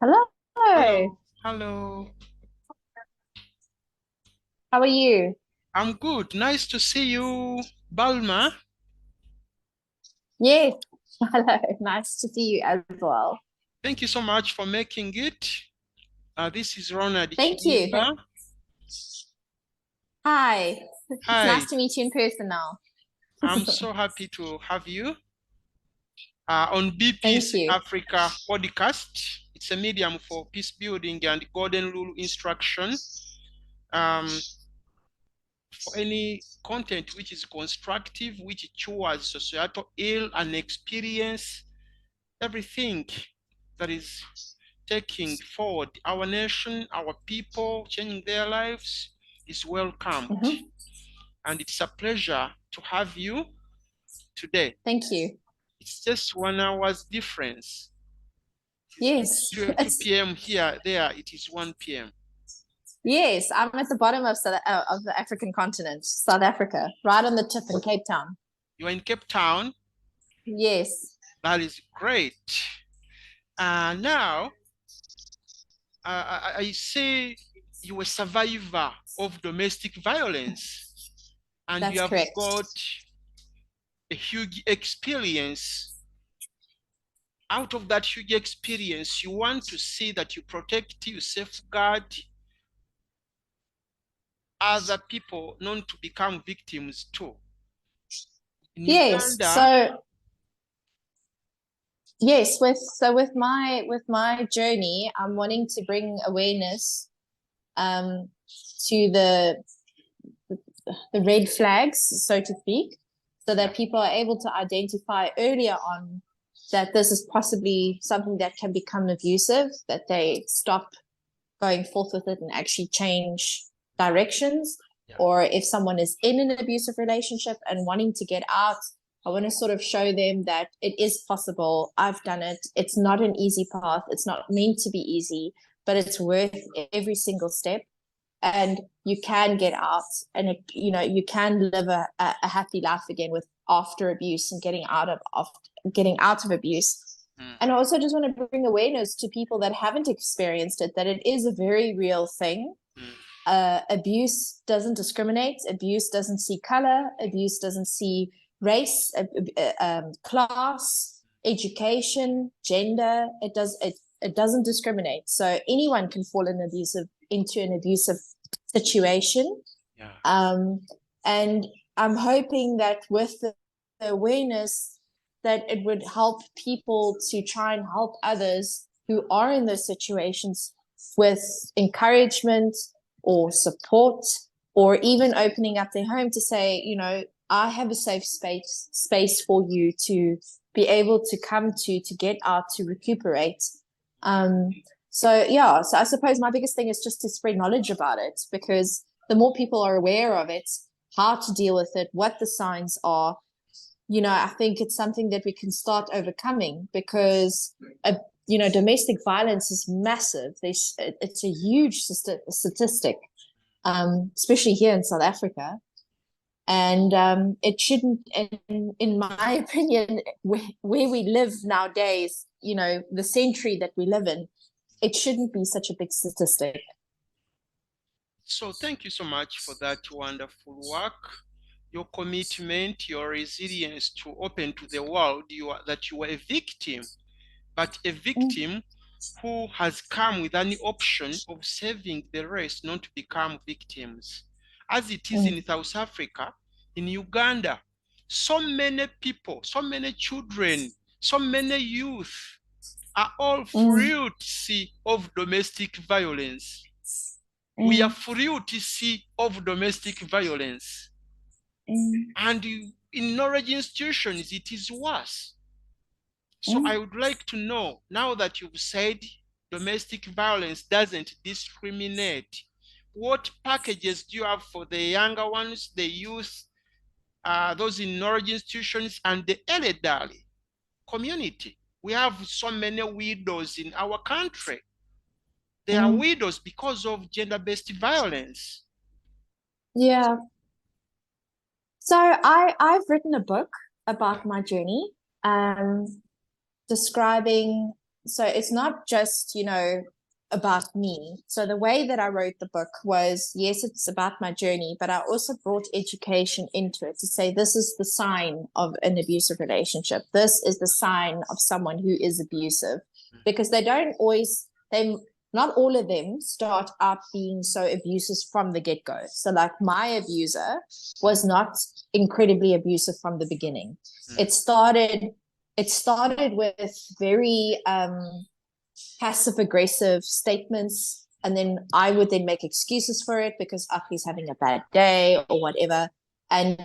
Hello. Hello, hello. How are you? I'm good. Nice to see you, Balma. Yes. Hello. Nice to see you as well. Thank you so much for making it. This is Ronald Thank you. Chidiba. Hi. It's Hi, nice to meet you in person now. I'm so happy to have you on Thank BP's you. Africa podcast. It's a medium for peace building and golden rule instruction. Um, for any content which is constructive, which cures societal ill and experience, everything that is taking forward our nation, our people, changing their lives is welcomed. Mhm. And it's a pleasure to have you today. Thank you. It's just 1 hour's difference. It is Yes. 2 p.m. here, there it is 1 p.m. Yes, I'm at the bottom of of the African continent, South Africa, right on the tip in Cape Town. You are in Cape Town. Yes. That is great. Now, I say you are a survivor of domestic violence and you That's have correct. got a huge experience. Out of that huge experience, you want to see that you protect, you safeguard other people not to become victims too. In Yes. Uganda, With my journey, I'm wanting to bring awareness um to the red flags, so to speak, so yeah, that people are able to identify earlier on that this is possibly something that can become abusive, that they stop going forth with it and actually change directions. yeah, Or if someone is in an abusive relationship and wanting to get out, I want to sort of show them that it is possible. I've done it. It's not an easy path. It's not meant to be easy, but it's worth every single step, and you can get out, and you can live a happy life again with after abuse and getting out of abuse. mm, And I also just want to bring awareness to people that haven't experienced it, that it is a very real thing. mm, Abuse doesn't discriminate. Abuse doesn't see color. Abuse doesn't see race, class, education, gender. It doesn't discriminate. So anyone can fall into an abusive situation. yeah. Um, and I'm hoping that with the awareness, that it would help people to try and help others who are in those situations with encouragement or support, or even opening up their home to say, I have a safe space for you to be able to come to get out, to recuperate. Um, so I suppose my biggest thing is just to spread knowledge about it, because the more people are aware of it, how to deal with it, what the signs are, I think it's something that we can start overcoming, because domestic violence is massive. It's a huge statistic, especially here in South Africa. And it shouldn't, in my opinion, where we live nowadays, the century that we live in, it shouldn't be such a big statistic. So thank you so much for that wonderful work, your commitment, your resilience to open to the world that you are a victim, but a Mm, victim who has come with an option of saving the rest not to become victims. As it is in mm, South Africa, in Uganda, so many people, so many children, so many youth are all mm, fruits of domestic violence. We are mm, fruits of domestic violence. mm, And in knowledge institutions, it is worse. So I mm. would like to know, now that you've said domestic violence doesn't discriminate, what packages do you have for the younger ones, the youth, those in knowledge institutions, and the elderly community? We have so many widows in our country. They are Mm. widows because of gender-based violence. Yeah. So I've written a book about my journey, describing. so it's not just, about me. So the way that I wrote the book was, yes, it's about my journey, but I also brought education into it to say this is the sign of an abusive relationship. This is the sign of someone who is abusive, because they don't always, not all of them start out being so abusive from the get-go. So like my abuser was not incredibly abusive from the beginning. It started with very passive aggressive statements, and then I would then make excuses for it because he's having a bad day or whatever. And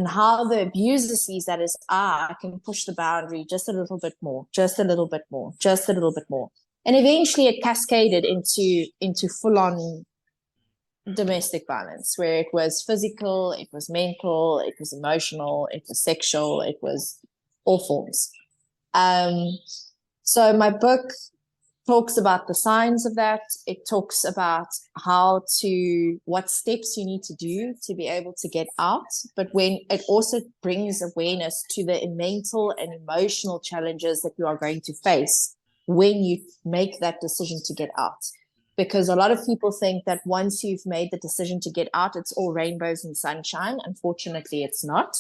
how the abuser sees that is, I can push the boundary just a little bit more, just a little bit more, just a little bit more. And eventually it cascaded into full-on domestic violence, where it was physical, it was mental, it was emotional, it was sexual, it was all forms. So my book talks about the signs of that. It talks about what steps you need to do to be able to get out. But when it also brings awareness to the mental and emotional challenges that you are going to face when you make that decision to get out. Because a lot of people think that once you've made the decision to get out, it's all rainbows and sunshine. Unfortunately, it's not.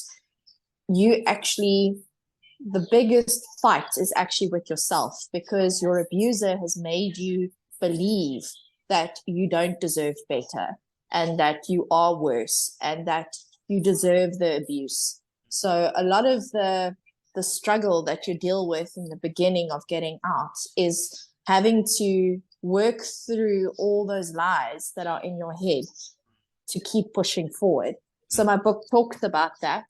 The biggest fight is actually with yourself, because your abuser has made you believe that you don't deserve better and that you are worse and that you deserve the abuse. So a lot of the struggle that you deal with in the beginning of getting out is having to work through all those lies that are in your head to keep pushing forward. So my book talks about that.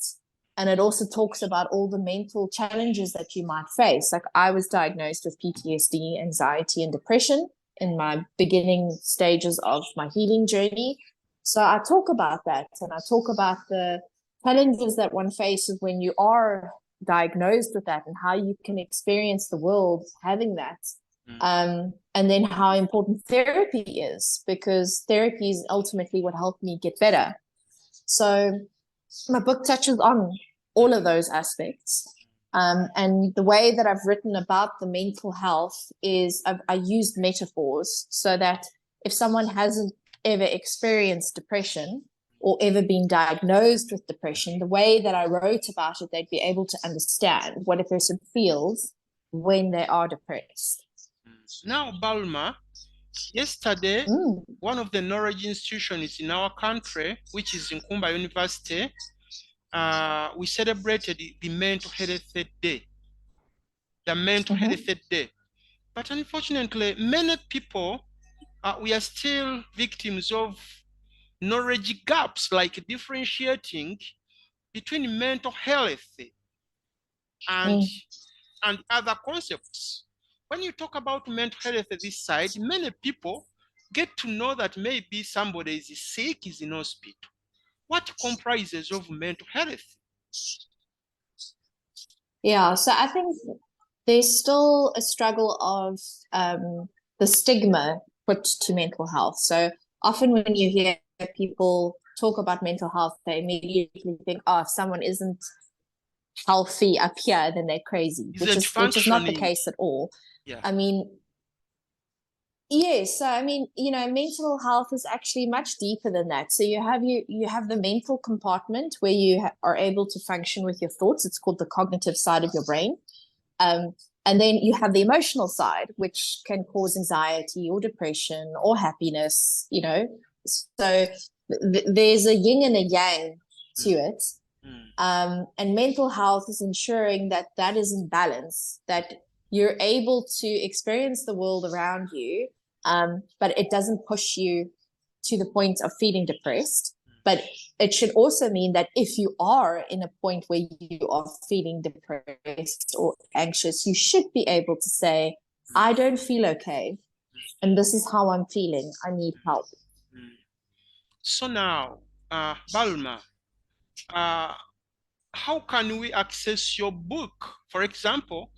And it also talks about all the mental challenges that you might face. Like I was diagnosed with PTSD, anxiety, and depression in my beginning stages of my healing journey. So I talk about that, and I talk about the challenges that one faces when you are diagnosed with that, and how you can experience the world having that. And then how important therapy is, because therapy is ultimately what helped me get better. So my book touches on all of those aspects. And the way that I've written about the mental health is I used metaphors, so that if someone hasn't ever experienced depression or ever been diagnosed with depression, the way that I wrote about it, they'd be able to understand what a person feels when they are depressed. Now, Balma, yesterday, one of the knowledge institutions in our country, which is Nkumba University, we celebrated the Mental Health Day. The Mental Health Day. But unfortunately, many people, we are still victims of knowledge gaps, like differentiating between mental health and other concepts. When you talk about mental health this side, many people get to know that maybe somebody is sick, is in hospital. What comprises of mental health? Yeah, so I think there's still a struggle of the stigma put to mental health. So often when you hear people talk about mental health, they immediately think, oh, if someone isn't healthy up here, then they're crazy, which is not the case at all. Yeah. I mean, yes, so I mean, mental health is actually much deeper than that. So you have the mental compartment where you are able to function with your thoughts. It's called the cognitive side of your brain. And then you have the emotional side, which can cause anxiety or depression or happiness, So there's a yin and a yang to it. And mental health is ensuring that is in balance, that you're able to experience the world around you, but it doesn't push you to the point of feeling depressed. But it should also mean that if you are in a point where you are feeling depressed or anxious, you should be able to say, I don't feel okay, and this is how I'm feeling. I need help. So now, Balma, how can we access your book? For example,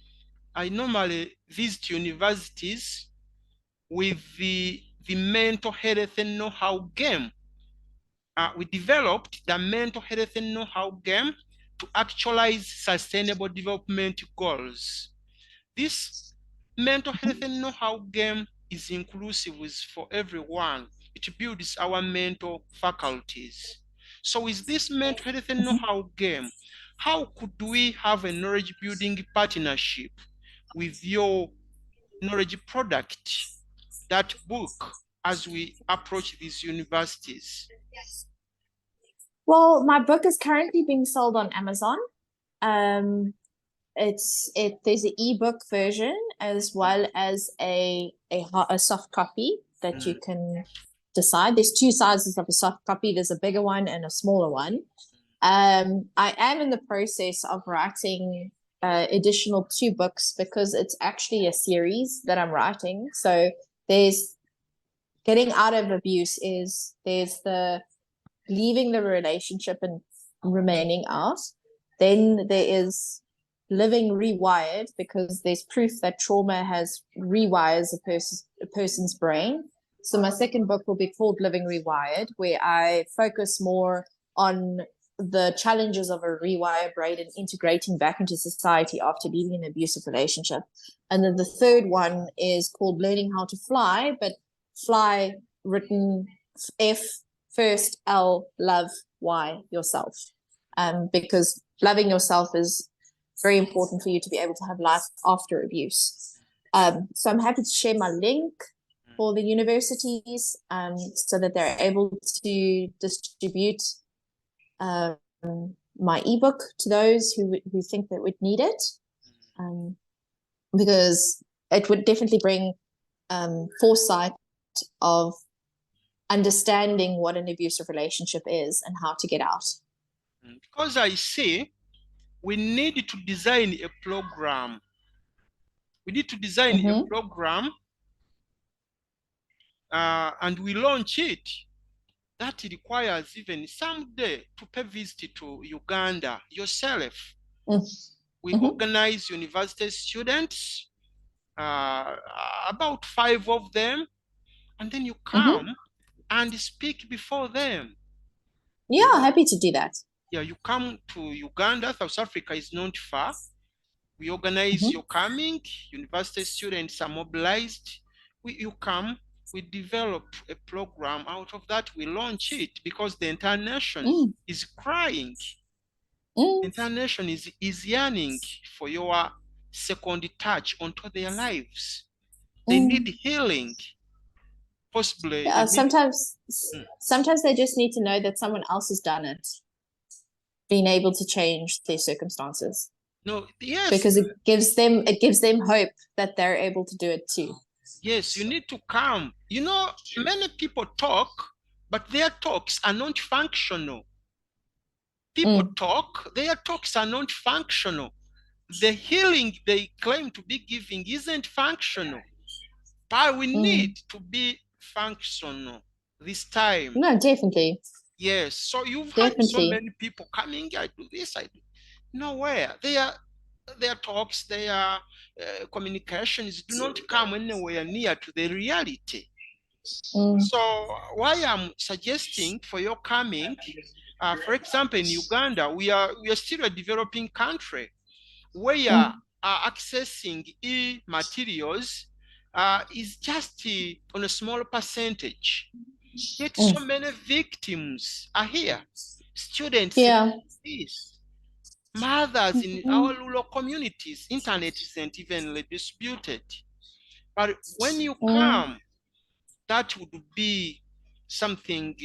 I normally visit universities with the mental health and know-how game. We developed the mental health and know-how game to actualize sustainable development goals. This Mental health and know-how game is inclusive, is for everyone. It builds our mental faculties. So is this mental health and know-how game, how could we have a knowledge building partnership with your knowledge product, that book, as we approach these universities? Well, my book is currently being sold on Amazon. There's an ebook version as well as a soft copy that you can decide. There's two sizes of a soft copy. There's a bigger one and a smaller one. I am in the process of writing additional 2 books because it's actually a series that I'm writing. So there's getting out of abuse, there's the leaving the relationship and remaining out. Then there is living rewired, because there's proof that trauma has rewires a person's brain. So my second book will be called Living Rewired, where I focus more on the challenges of a rewired brain and integrating back into society after leaving an abusive relationship. And then the third one is called Learning How to Fly, but fly written F first, L, love, Y, yourself. Because loving yourself is very important for you to be able to have life after abuse. So I'm happy to share my link for the universities so that they're able to distribute my ebook to those who think that would need it, because it would definitely bring foresight of understanding what an abusive relationship is and how to get out. Because I see we need to design a program. We need to design a program and we launch it. That requires even someday to pay visit to Uganda yourself. We organize university students, about 5 of them, and then you come and speak before them. Yeah, happy to do that. Yeah, you come to Uganda. South Africa is not far. We organize your coming. University students are mobilized. You come. We develop a program. Out of that, we launch it, because the entire nation is crying. The entire nation is yearning for your second touch onto their lives. They need healing. Possibly. Yeah, sometimes they just need to know that someone else has done it, being able to change their circumstances. No, yes. Because it gives them hope that they're able to do it too. Yes, you need to come. You know, many people talk, but their talks are not functional. People talk, their talks are not functional. The healing they claim to be giving isn't functional. But we need to be functional this time. No, definitely. Yes, so you've had so many people coming, I do this, I do. Nowhere. Their talks, their communications do not come anywhere near to the reality. So why I'm suggesting for your coming, for example, in Uganda, we are still a developing country where accessing e-materials is just on a small percentage. Yet so many victims are here. Students, this. Mothers in our rural communities, internet isn't evenly distributed. But when you come, that would be something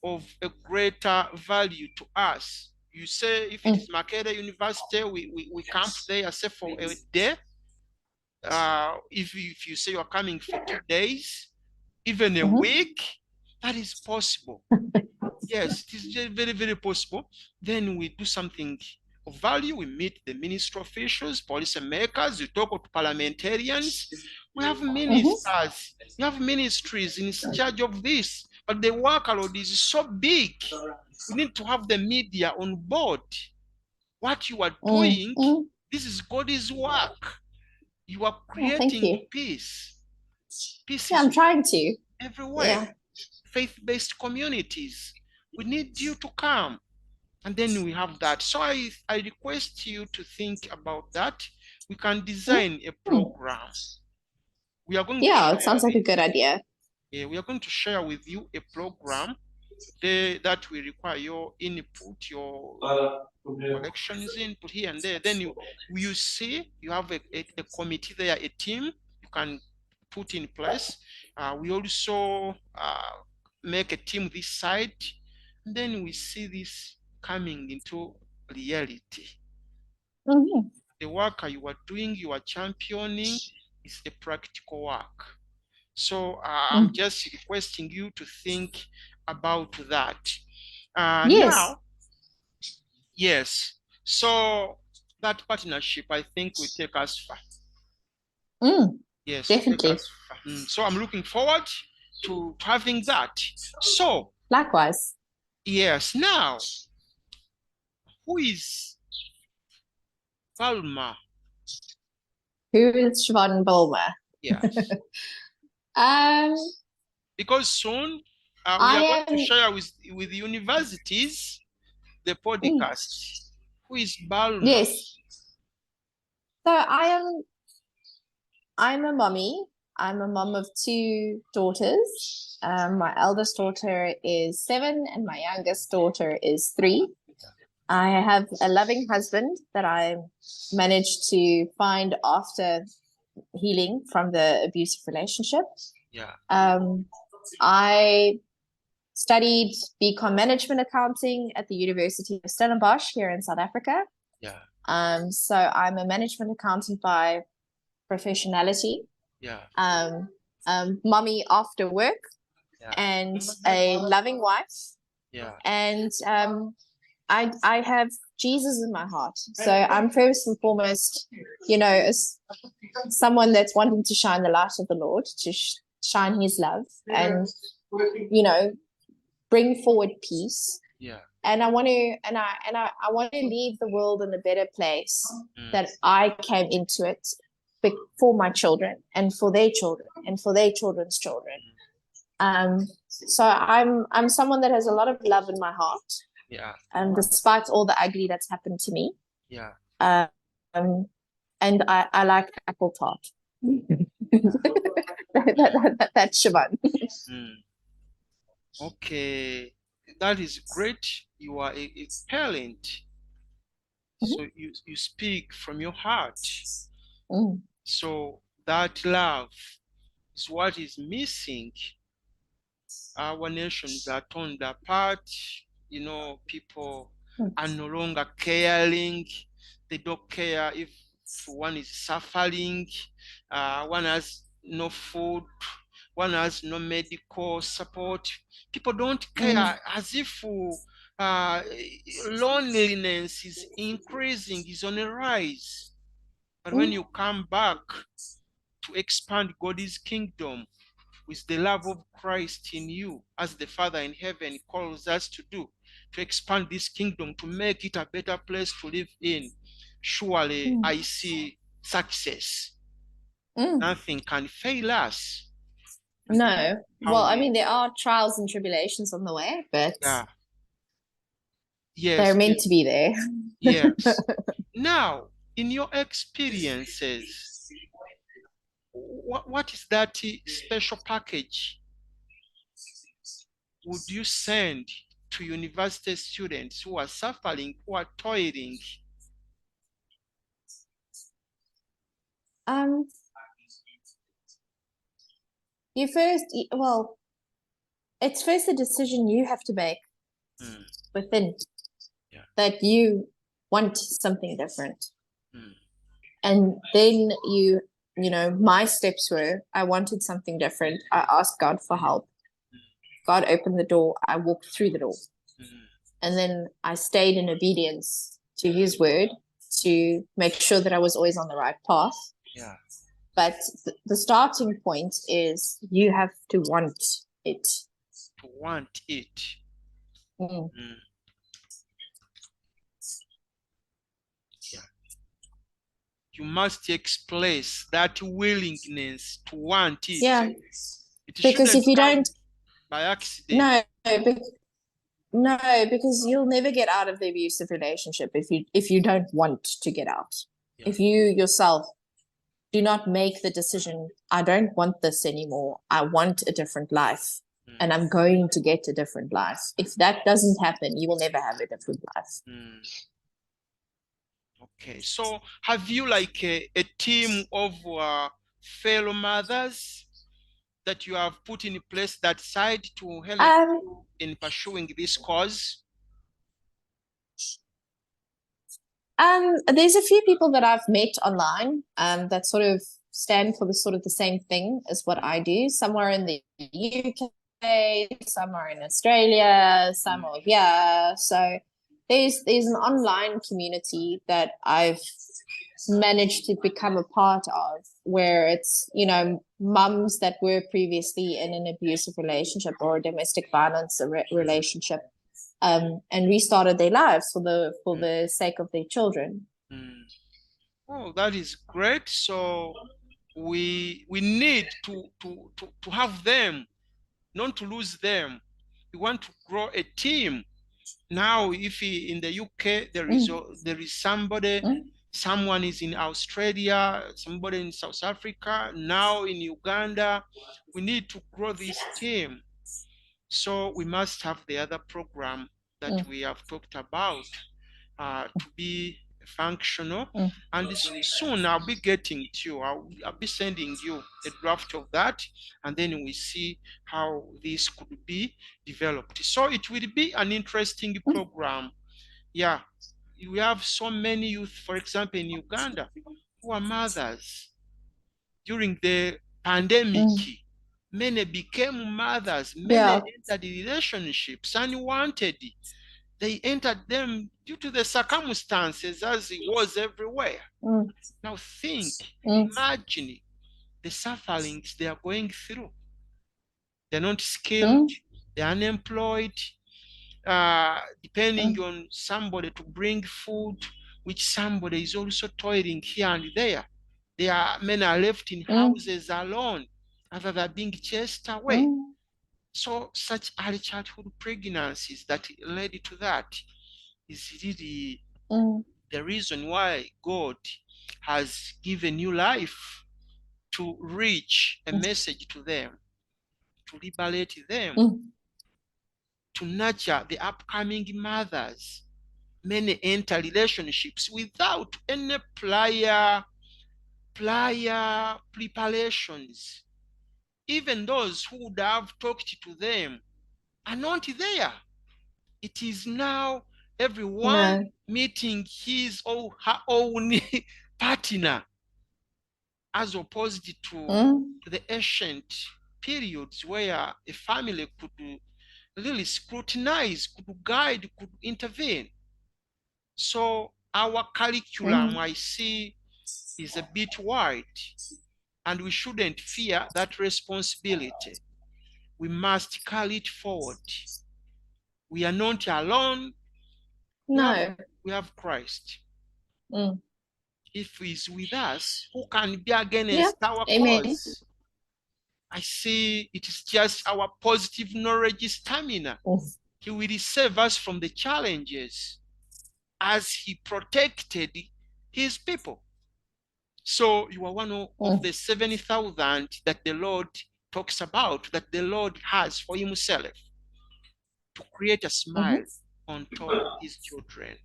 of a greater value to us. You say if it's Makerere University, we camp there, say for a day. If you say you're coming for 2 days, even a week, that is possible. Yes, it is very, very possible. Then we do something of value. We meet the ministry officials, policy makers, we talk to parliamentarians. We have ministers, we have ministries in charge of this, but the workload is so big. We need to have the media on board. What you are doing, this is God's work. You are creating peace. Peace I'm trying to. Everywhere. Yeah. Faith-based communities. We need you to come. And then we have that. So I request you to think about that. we can design a program. We are going to Yeah, share it sounds like a good idea. we are going to share with you a program that will require your input, your corrections, input here and there. Then you see you have a committee there, a team you can put in place. We also make a team this side, and then we see this coming into reality. Mm-hmm. The work you are doing, you are championing, is a practical work. So I'm just requesting you to think about that. Yes. Now, yes. So that partnership, I think, will take us far. Yes, will take Definitely. us far. So I'm looking forward to having that. So, Likewise. yes. Now, who is Palma? Who is Siobhan Bulmer? Yes. Because soon we are going to share with universities the podcast. Who is Balma? Yes. So I'm a mommy. I'm a mom of two daughters. My eldest daughter is 7 and my youngest daughter is 3. I have a loving husband that I managed to find after healing from the abusive relationship. Yeah. I studied BCom Management Accounting at the University of Stellenbosch here in South Africa. Yeah. So I'm a management accountant by professionality. Yeah. Mommy after work. Yeah. And a loving wife. Yeah. And I have Jesus in my heart. So I'm first and foremost, as someone that's wanting to shine the light of the Lord, to shine his love and, bring forward peace. Yeah. And I want to leave the world in a better place that I came into it for my children and for their children and for their children's children. So I'm someone that has a lot of love in my heart. Yeah. Despite all the ugly that's happened to me. Yeah. And I like apple tart. That's Siobhan. Okay, that is great. You are a parent, so you speak from your heart. So that love is what is missing. Our nations are torn apart. People are no longer caring. They don't care if one is suffering. One has no food. One has no medical support. People don't care, as if loneliness is increasing, is on a rise. But when you come back to expand God's kingdom with the love of Christ in you, as the Father in heaven calls us to do, to expand this kingdom, to make it a better place to live in, surely I see success. Nothing can fail us. No. Well, I mean, there are trials and tribulations on the way, but yes, they're meant to be there. Yes. Now, in your experiences, what is that special package would you send to university students who are suffering, who are toiling? It's first a decision you have to make within that you want something different. And then my steps were, I wanted something different. I asked God for help. God opened the door. I walked through the door. And then I stayed in obedience to his word to make sure that I was always on the right path. Yeah. But the starting point is you have to want it. To want it. Yeah. You must express that willingness to want it. Yeah. Because if you don't, by accident. No, because you'll never get out of the abusive relationship if you don't want to get out. Yeah. If you yourself do not make the decision, I don't want this anymore, I want a different life, and I'm going to get a different life. If that doesn't happen, you will never have a different life. Okay, so have you like a team of fellow mothers that you have put in place that side to help you in pursuing this cause? There's a few people that I've met online that sort of stand for the same thing as what I do. Some are in the UK, some are in Australia, some are here. So there's an online community that I've managed to become a part of, where it's, you know, mums that were previously in an abusive relationship or a domestic violence relationship, and restarted their lives for the sake of their children. Oh, that is great. So we need to have them, not to lose them. We want to grow a team. Now, if in the UK there is somebody, someone is in Australia, somebody in South Africa, now in Uganda, we need to grow this team. So we must have the other program that we have talked about to be functional. And soon I'll be getting to you. I'll be sending you a draft of that, and then we see how this could be developed. So it will be an interesting program. Yeah, we have so many youth, for example, in Uganda, who are mothers. During the pandemic, many became mothers, many entered relationships unwanted. They entered them due to the circumstances, as it was everywhere. Now think, imagine the sufferings they are going through. They're not skilled, they're unemployed, depending on somebody to bring food, which somebody is also toiling here and there. Many are left in houses alone, other than being chased away. So such early childhood pregnancies that led to that is really the reason why God has given you life, to reach a message to them, to liberate them, to nurture the upcoming mothers. Many enter relationships without any prior preparations. Even those who would have talked to them are not there. It is now everyone meeting his or her own partner, as opposed to the ancient periods where a family could really scrutinize, could guide, could intervene. So our curriculum, I see, is a bit wide, and we shouldn't fear that responsibility. We must carry it forward. We are not alone. No. We have Christ. If he is with us, who can be against our cause? I see it is just our positive knowledge stamina. He will save us from the challenges as he protected his people. So you are one of the 70,000 that the Lord talks about, that the Lord has for himself, to create a smile on top of his children.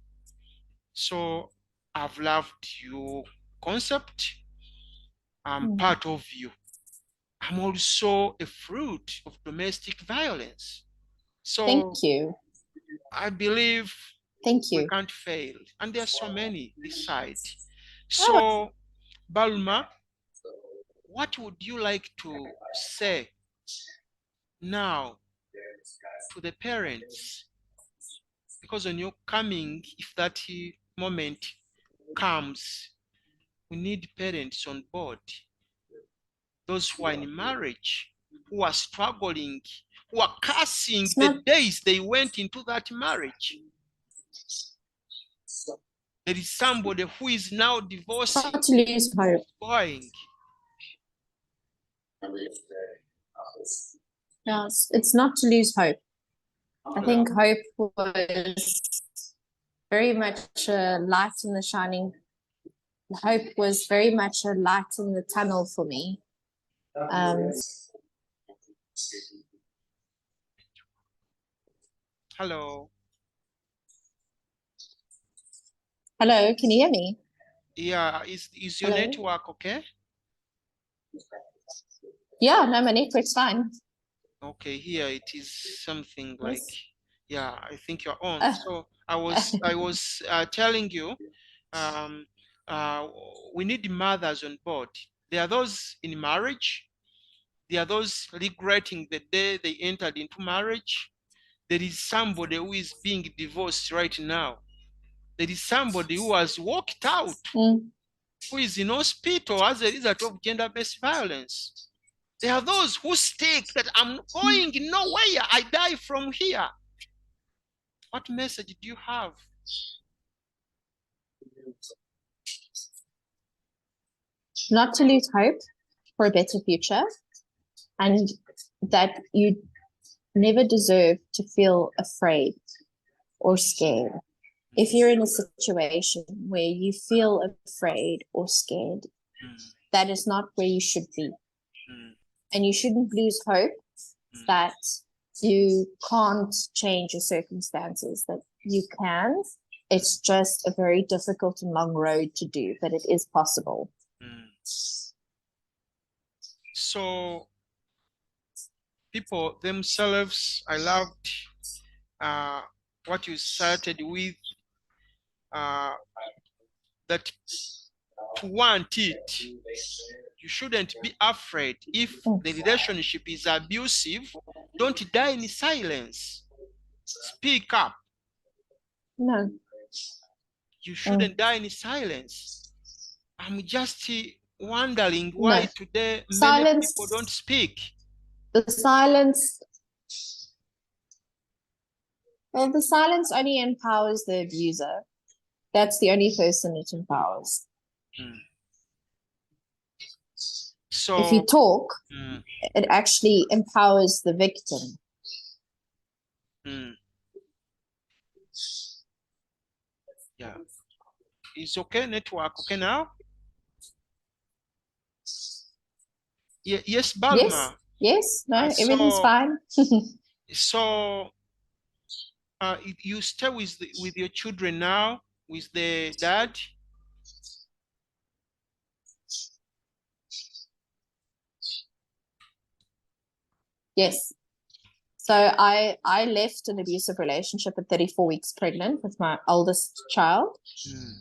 So I've loved your concept. I'm part of you. I'm also a fruit of domestic violence. So thank you. I believe we can't fail. And there are so many this side. So Balma, what would you like to say now to the parents? Because when you're coming, if that moment comes, we need parents on board. Those who are in marriage, who are struggling, who are cursing the days they went into that marriage. There is somebody who is now divorcing, not to lose hope. going. Yes, it's not to lose hope. I think hope was very much a light in the shining hope was very much a light in the tunnel for me. Hello. Hello, can you hear me? Yeah, is your Hello? network okay? Yeah, no, my network's fine. Okay, here it is something like, Yes. yeah, I think you're on. Uh, So I was telling you, we need mothers on board. There are those in marriage. There are those regretting the day they entered into marriage. There is somebody who is being divorced right now. There is somebody who has walked out, who is in hospital as a result of gender-based violence. There are those who stick that I'm going nowhere, I die from here. What message do you have? Not to lose hope for a better future, and that you never deserve to feel afraid or scared. If you're in a situation where you feel afraid or scared, that is not where you should be. And you shouldn't lose hope that you can't change your circumstances, that you can. It's just a very difficult and long road to do, but it is possible. So people themselves, I loved what you started with, that to want it, you shouldn't be afraid. If the relationship is abusive, don't die in silence. Speak up. No. You shouldn't die in silence. I'm just wondering why today many people don't speak. The silence. Well, the silence only empowers the abuser. That's the only person it empowers. So if you talk, it actually empowers the victim. Yeah. Is okay, network okay now? Yes, Balma. Yes, no, everything's fine. So you stay with your children now, with the dad? Yes. So I left an abusive relationship at 34 weeks pregnant with my oldest child.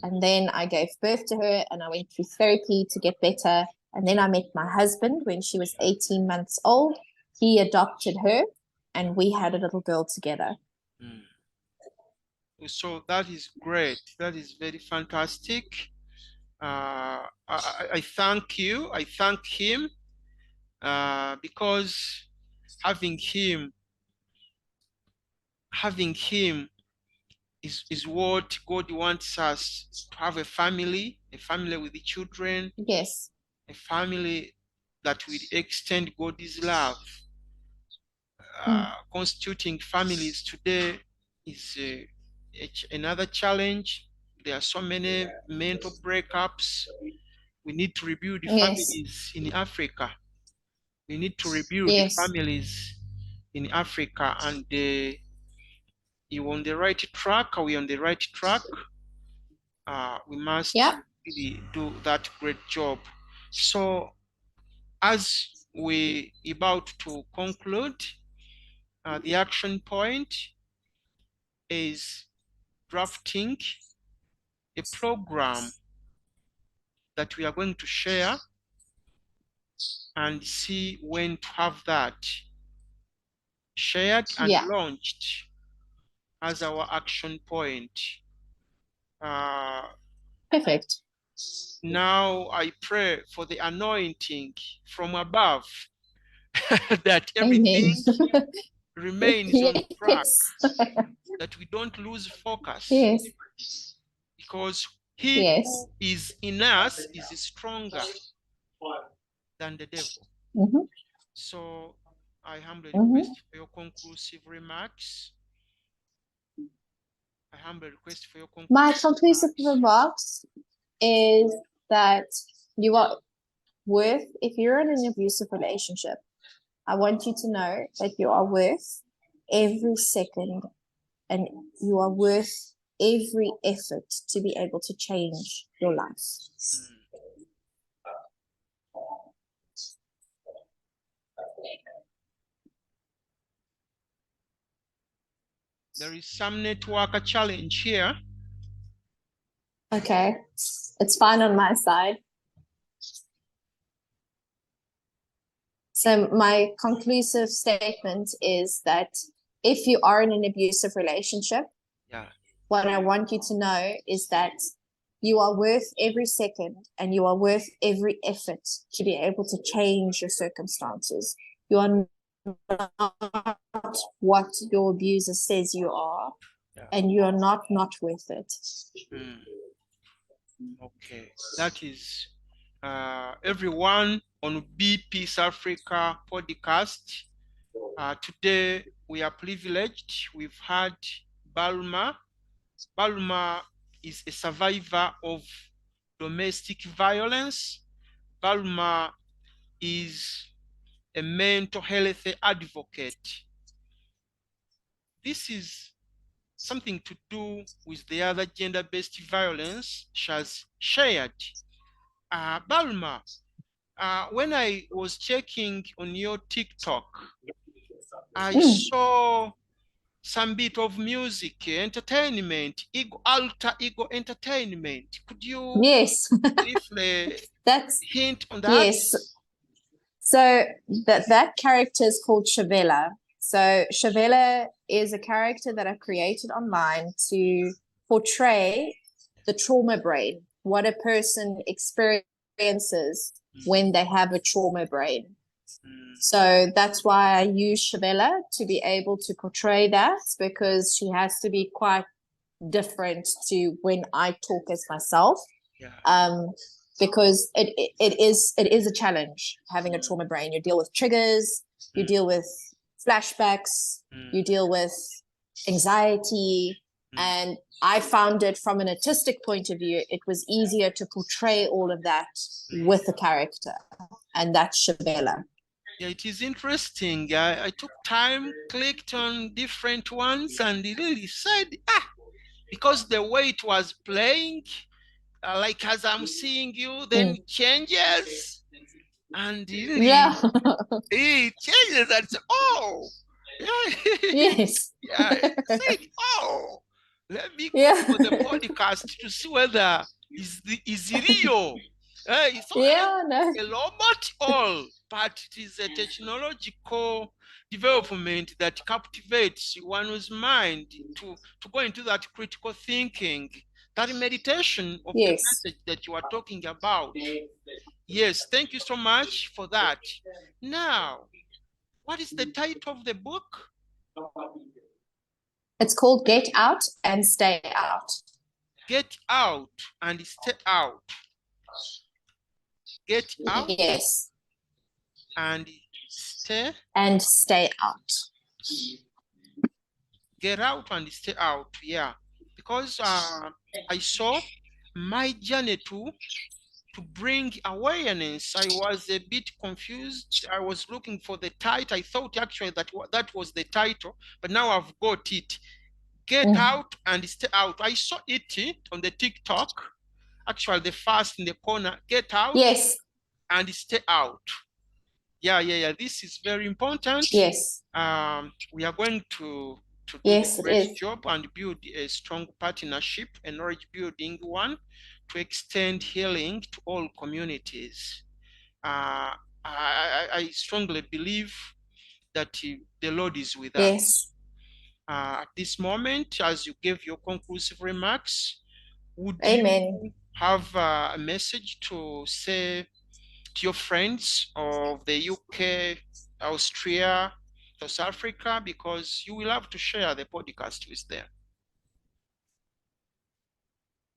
And then I gave birth to her and I went through therapy to get better. And then I met my husband when she was 18 months old. He adopted her and we had a little girl together. So that is great. That is very fantastic. I thank you. I thank him because having him is what God wants us to have, a family with the children. Yes. A family that will extend God's love. Constituting families today is another challenge. There are so many mental breakups. We need to rebuild the families in Africa. We need to rebuild the families in Africa, and you're on the right track. Are we on the right track? We must really do that great job. So as we about to conclude, the action point is drafting a program that we are going to share and see when to have that shared and launched as our action point. Perfect. Now I pray for the anointing from above that everything remains on track, that we don't lose focus. Because he who is in us is stronger than the devil. So I humbly request for your conclusive remarks. My conclusive remarks is that you are worth, if you're in an abusive relationship, I want you to know that you are worth every second and you are worth every effort to be able to change your life. There is some network challenge here. Okay, it's fine on my side. So my conclusive statement is that if you are in an abusive relationship, what I want you to know is that you are worth every second and you are worth every effort to be able to change your circumstances. You are not what your abuser says you are, and you are not worth it. Okay, that is everyone on Be Peace Africa podcast. Today we are privileged. We've had Balma. Balma is a survivor of domestic violence. Balma is a mental health advocate. This is something to do with the other gender-based violence she has shared. Balma, when I was checking on your TikTok, I saw some bit of music, entertainment, alter ego entertainment. Could you briefly hint on that? Yes. So that character is called Shavela. So Shavela is a character that I created online to portray the trauma brain, what a person experiences when they have a trauma brain. So that's why I use Shavela to be able to portray that, because she has to be quite different to when I talk as myself. Because it is a challenge having a trauma brain. You deal with triggers, you deal with flashbacks, you deal with anxiety, and I found it from an artistic point of view, it was easier to portray all of that with a character, and that's Shavela. Yeah, it is interesting. I took time, clicked on different ones, and it really said, because the way it was playing, like as I'm seeing you, then it changes, and really, it changes, and so, yes, said, let me go for the podcast to see whether is real. It's not a robot all, but it is a technological development that captivates one's mind to go into that critical thinking, that meditation of the message that you are talking about. Yes, thank you so much for that. Now, what is the title of the book? It's called Get Out and Stay Out. Get Out and Stay Out. Get out. Yes. And stay. And stay out. Get out and stay out. Yeah. Because I saw my journey to bring awareness. I was a bit confused. I was looking for the title. I thought actually that was the title, but now I've got it. Get out and stay out. I saw it on the TikTok. Actually, the first in the corner. Get out. Yes. And stay out. Yeah. This is very important. Yes. We are going to do a great job and build a strong partnership, a knowledge building one, to extend healing to all communities. I strongly believe that the Lord is with us. At this moment, as you gave your conclusive remarks, would you have a message to say to your friends of the UK, Austria, South Africa, because you will have to share the podcast with them?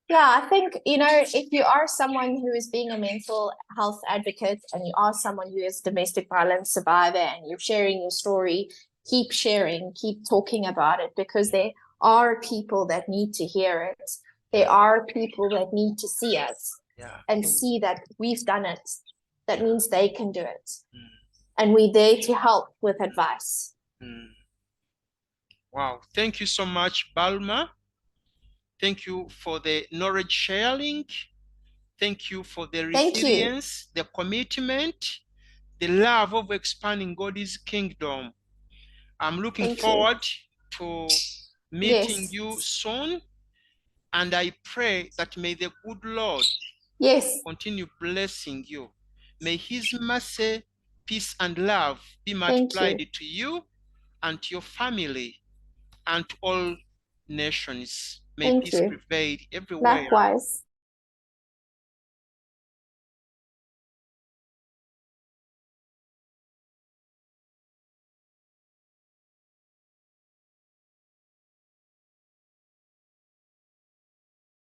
Yeah, I think, if you are someone who is being a mental health advocate and you are someone who is a domestic violence survivor and you're sharing your story, keep sharing, keep talking about it, because there are people that need to hear it. There are people that need to see us. Yeah. and see that we've done it. That means they can do it. Mm. And we're there to help with advice. Mm. Wow. Thank you so much, Balma. Thank you for the knowledge sharing. Thank you for the Thank you. resilience, the commitment, the love of expanding God's kingdom. I'm looking Thank you. forward to meeting Yes. you soon. And I pray that may the good Lord Yes. continue blessing you. May his mercy, peace, and love be Thank multiplied you. to you and to your family and to all nations. May Thank peace you. prevail everywhere Likewise.